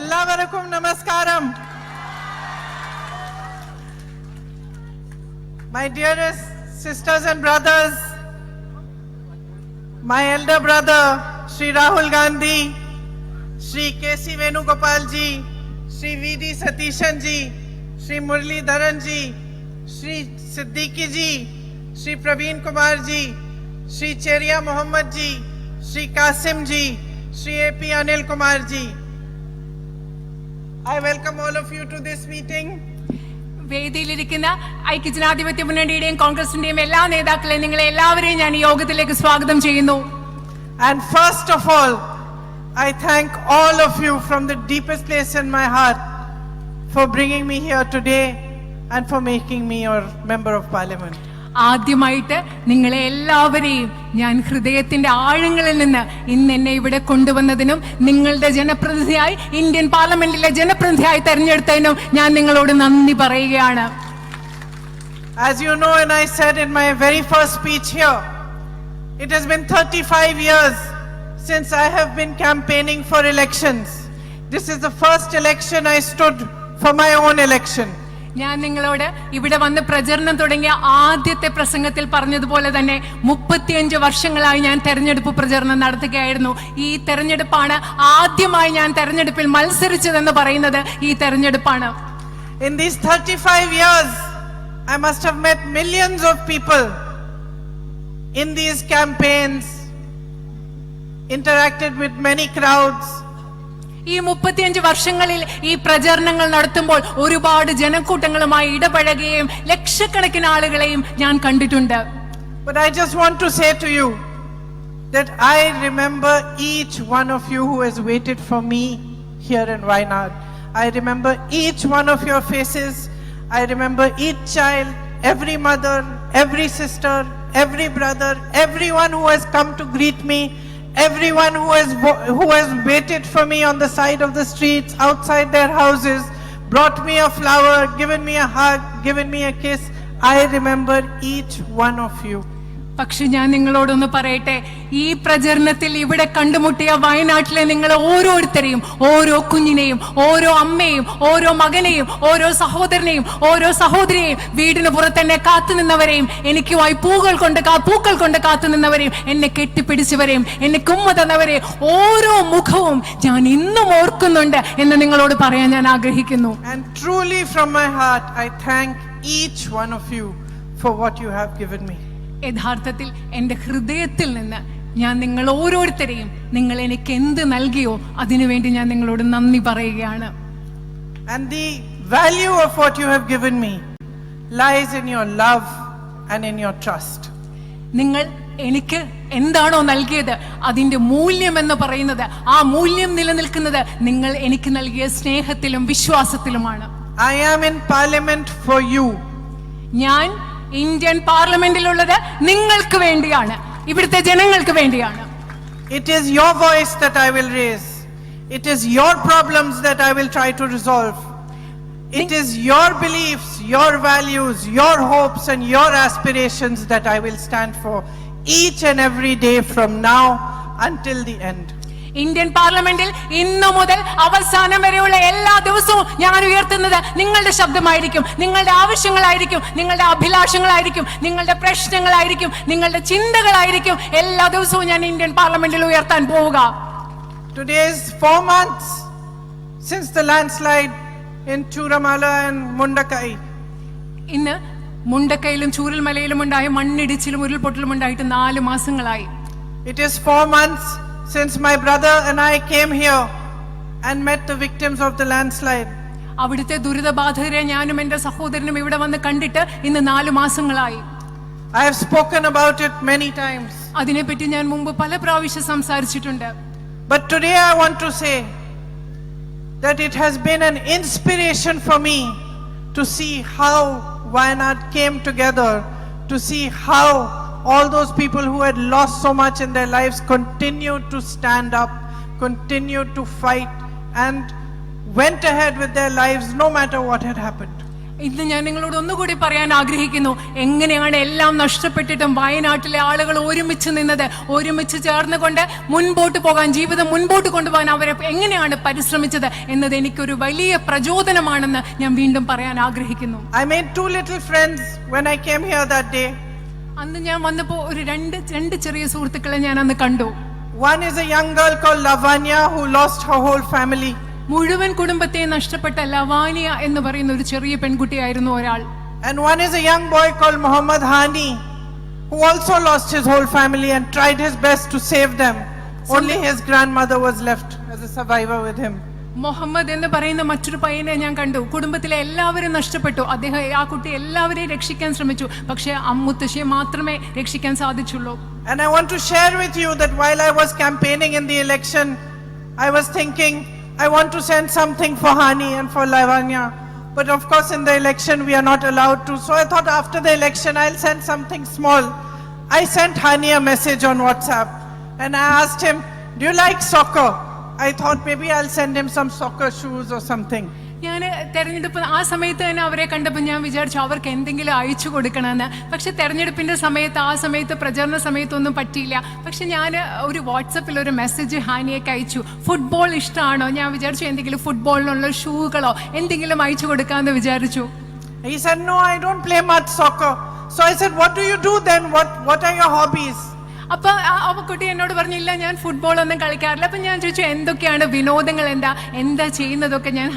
Ellavarkum namaskaram. My dearest sisters and brothers, my elder brother Shri Rahul Gandhi, Shri K.C. Venugopal ji, Shri V.D. Satishan ji, Shri Murli Dharan ji, Shri Siddiqui ji, Shri Praveen Kumar ji, Shri Cheria Mohammed ji, Shri Qasim ji, Shri A.P. Anil Kumar ji. I welcome all of you to this meeting. വേദിയിലിരിക്കുന്ന ഐക്യജനാധിപത്യ മുന്നണിയുടെയും കോൺഗ്രസിന്റെയും എല്ലാ നേതാക്കളെയും നിങ്ങളെ എല്ലാവരെയും ഞാൻ ഈ യോഗത്തിലേക്ക് സ്വാഗതം ചെയ്യുന്നു. And first of all, I thank all of you from the deepest place in my heart for bringing me here today and for making me your member of parliament. ആദ്യമായിട്ട് നിങ്ങളെ എല്ലാവരെയും ഞാൻ ഹൃദയത്തിന്റെ ആഴങ്ങളിൽ നിന്ന് ഇന്ന് എന്നെ ഇവിടെ കൊണ്ടുവന്നതിനും നിങ്ങളുടെ ജനപ്രതിനിധിയായി ഇന്ത്യൻ പാർലമെന്റിലെ ജനപ്രതിനിധിയായി തെരഞ്ഞെടുത്തതിനും ഞാൻ നിങ്ങളോട് നന്ദി പറയുകയാണ്. As you know, and I said in my very first speech here, it has been 35 years since I have been campaigning for elections. This is the first election I stood for my own election. ഞാൻ നിങ്ങളോട് ഇവിടെ വന്ന് പ്രചരണം തുടങ്ങിയ ആദ്യത്തെ പ്രസംഗത്തിൽ പറഞ്ഞതുപോലെ തന്നെ 35 വർഷങ്ങളായി ഞാൻ തെരഞ്ഞെടുപ്പ് പ്രചരണം നടത്തുകയായിരുന്നു. ഈ തെരഞ്ഞെടുപ്പാണ് ആദ്യമായി ഞാൻ തെരഞ്ഞെടുപ്പിൽ മത്സരിച്ചതെന്ന് പറയുന്നത് ഈ തെരഞ്ഞെടുപ്പാണ്. In these 35 years, I must have met millions of people in these campaigns, interacted with many crowds. ഈ 35 വർഷങ്ങളിൽ ഈ പ്രചരണങ്ങൾ നടത്തുമ്പോൾ ഒരുപാട് ജനക്കൂട്ടങ്ങളുമായി ഇടപഴകുകയും ലക്ഷക്കണക്കിന് ആളുകളെയും ഞാൻ കണ്ടിട്ടുണ്ട്. But I just want to say to you that I remember each one of you who has waited for me here in Wayanad. I remember each one of your faces. I remember each child, every mother, every sister, every brother, everyone who has come to greet me. Everyone who has waited for me on the side of the streets, outside their houses, brought me a flower, given me a hug, given me a kiss. I remember each one of you. പക്ഷെ ഞാൻ നിങ്ങളോടൊന്ന് പറയട്ടെ, ഈ പ്രചരണത്തിൽ ഇവിടെ കണ്ടുമുട്ടിയ വയനാട്ടിലെ നിങ്ങൾ ഓരോരുത്തരെയും, ഓരോ കുഞ്ഞിനെയും, ഓരോ അമ്മയെയും, ഓരോ മകനെയും, ഓരോ സഹോദരനെയും, ഓരോ സഹോദരിയെയും, വീടിന് പുറത്തെന്നെ കാത്തുനിന്നവരെയും, എനിക്കുമായി പൂക്കൾ കൊണ്ട് കാത്തുനിന്നവരെയും, എന്നെ കെട്ടിപ്പിടിച്ചവരെയും, എന്നെ കുമ്മ തന്നവരെയും ഓരോ മുഖവും ഞാൻ ഇന്നും ഓർക്കുന്നുണ്ട് എന്ന് നിങ്ങളോട് പറയാൻ ഞാൻ ആഗ്രഹിക്കുന്നു. And truly from my heart I thank each one of you for what you have given me. യഥാർത്ഥത്തിൽ എൻ്റെ ഹൃദയത്തിൽ നിന്ന് ഞാൻ നിങ്ങൾ ഓരോരുത്തരെയും നിങ്ങൾ എനിക്ക് എന്ത് നൽകിയോ അതിനുവേണ്ടി ഞാൻ നിങ്ങളോട് നന്ദി പറയുകയാണ്. And the value of what you have given me lies in your love and in your trust. നിങ്ങൾ എനിക്ക് എന്താണോ നൽകിയത് അതിന്റെ മൂല്യം എന്ന് പറയുന്നത്, ആ മൂല്യം നിലനിൽക്കുന്നത് നിങ്ങൾ എനിക്ക് നൽകിയ സ്നേഹത്തിലും വിശ്വാസത്തിലുമാണ്. I am in parliament for you. ഞാൻ ഇന്ത്യൻ പാർലമെന്റിലുള്ളത് നിങ്ങൾക്ക് വേണ്ടിയാണ്, ഇവിടുത്തെ ജനങ്ങൾക്ക് വേണ്ടിയാണ്. It is your voice that I will raise. It is your problems that I will try to resolve. It is your beliefs, your values, your hopes and your aspirations that I will stand for each and every day from now until the end. Indian പാർലമെന്റിൽ ഇന്നു മുതൽ അവസാനം വരെയുള്ള എല്ലാ ദിവസവും ഞാൻ ഉയർത്തുന്നത് നിങ്ങളുടെ ശബ്ദമായിരിക്കും, നിങ്ങളുടെ ആവശ്യങ്ങളായിരിക്കും, നിങ്ങളുടെ അഭിലാഷങ്ങളായിരിക്കും, നിങ്ങളുടെ പ്രശ്നങ്ങളായിരിക്കും, നിങ്ങളുടെ ചിന്തകളായിരിക്കും. എല്ലാ ദിവസവും ഞാൻ ഇന്ത്യൻ പാർലമെന്റിൽ ഉയർത്താൻ പോവുക. Today is 4 months since the landslide in Churamala and Mundakai. ഇന്ന് മുണ്ടക്കയിലും ചൂരൽമലയിലും ഉണ്ടായ മണ്ണിടിച്ചിലും ഉരുൾപൊട്ടലും ഉണ്ടായിട്ട് 4 മാസങ്ങളായി. It is 4 months since my brother and I came here and met the victims of the landslide. അവിടുത്തെ ദുരിതബാധിതരെ ഞാനും എൻ്റെ സഹോദരനും ഇവിടെ വന്ന് കണ്ടിട്ട് ഇന്ന് 4 മാസങ്ങളായി. I have spoken about it many times. അതിനെപ്പറ്റി ഞാൻ മുമ്പ് പല പ്രാവശ്യം സംസാരിച്ചിട്ടുണ്ട്. But today I want to say that it has been an inspiration for me to see how Wayanad came together, to see how all those people who had lost so much in their lives continued to stand up, continued to fight and went ahead with their lives no matter what had happened. ഇന്ന് ഞാൻ നിങ്ങളോട് ഒന്നുകൂടി പറയാൻ ആഗ്രഹിക്കുന്നു, എങ്ങനെയാണ് എല്ലാം നഷ്ടപ്പെട്ടിട്ടും വയനാട്ടിലെ ആളുകൾ ഒരുമിച്ച് നിന്നത്, ഒരുമിച്ച് ചേർന്നുകൊണ്ട് മുൻപോട്ട് പോകാൻ, ജീവിതം മുൻപോട്ട് കൊണ്ടുപോകാൻ അവരെ എങ്ങനെയാണ് പരിശ്രമിച്ചത് എന്നത് എനിക്കൊരു വലിയ പ്രചോദനമാണെന്ന് ഞാൻ വീണ്ടും പറയാൻ ആഗ്രഹിക്കുന്നു. I made 2 little friends when I came here that day. അന്ന് ഞാൻ വന്നപ്പോ ഒരു രണ്ട് ചെറിയ സുഹൃത്തുക്കളെ ഞാൻ അന്ന് കണ്ടു. One is a young girl called Lavanya who lost her whole family. മുഴുവൻ കുടുംബത്തെ നഷ്ടപ്പെട്ട ലവാനിയ എന്ന് പറയുന്ന ഒരു ചെറിയ പെൺകുട്ടിയായിരുന്നു ഒരാൾ. And one is a young boy called Muhammad Hani who also lost his whole family and tried his best to save them. Only his grandmother was left as a survivor with him. Muhammad എന്ന് പറയുന്ന മറ്റൊരു പയ്യനെ ഞാൻ കണ്ടു. കുടുംബത്തിലെ എല്ലാവരും നഷ്ടപ്പെട്ടു. ആ കുട്ടി എല്ലാവരെയും രക്ഷിക്കാൻ ശ്രമിച്ചു. പക്ഷെ മുത്തശ്ശിയെ മാത്രമേ രക്ഷിക്കാൻ സാധിച്ചുള്ളൂ. And I want to share with you that while I was campaigning in the election, I was thinking I want to send something for Hani and for Lavanya. But of course in the election we are not allowed to. So I thought after the election I'll send something small. I sent Hani a message on WhatsApp and I asked him, do you like soccer? I thought maybe I'll send him some soccer shoes or something. ഞാൻ തെരഞ്ഞെടുപ്പ് ആ സമയത്ത് തന്നെ അവരെ കണ്ടപ്പോൾ ഞാൻ വിചാരിച്ചു അവർക്ക് എന്തെങ്കിലും അയച്ചു കൊടുക്കണമെന്ന്. പക്ഷെ തെരഞ്ഞെടുപ്പിന്റെ സമയത്ത്, ആ സമയത്ത് പ്രചരണ സമയത്തൊന്നും പറ്റിയില്ല. പക്ഷെ ഞാൻ ഒരു വാട്സപ്പിൽ ഒരു മെസ്സേജ് ഹാനിയേക്ക് അയച്ചു, ഫുട്ബോൾ ഇഷ്ടമാണോ? ഞാൻ വിചാരിച്ചു എന്തെങ്കിലും ഫുട്ബോളിനുള്ള ഷൂകളോ എന്തെങ്കിലും അയച്ചു കൊടുക്കാമെന്ന് വിചാരിച്ചു. He said, no, I don't play much soccer. So I said, what do you do then? What are your hobbies? അപ്പൊ ആ കുട്ടി എന്നോട് പറഞ്ഞില്ല, ഞാൻ ഫുട്ബോൾ ഒന്നും കളിക്കാറില്ല. അപ്പൊ ഞാൻ ചോദിച്ചു എന്തൊക്കെയാണ് വിനോദങ്ങൾ, എന്താ ചെയ്യുന്നതൊക്കെ. ഞാൻ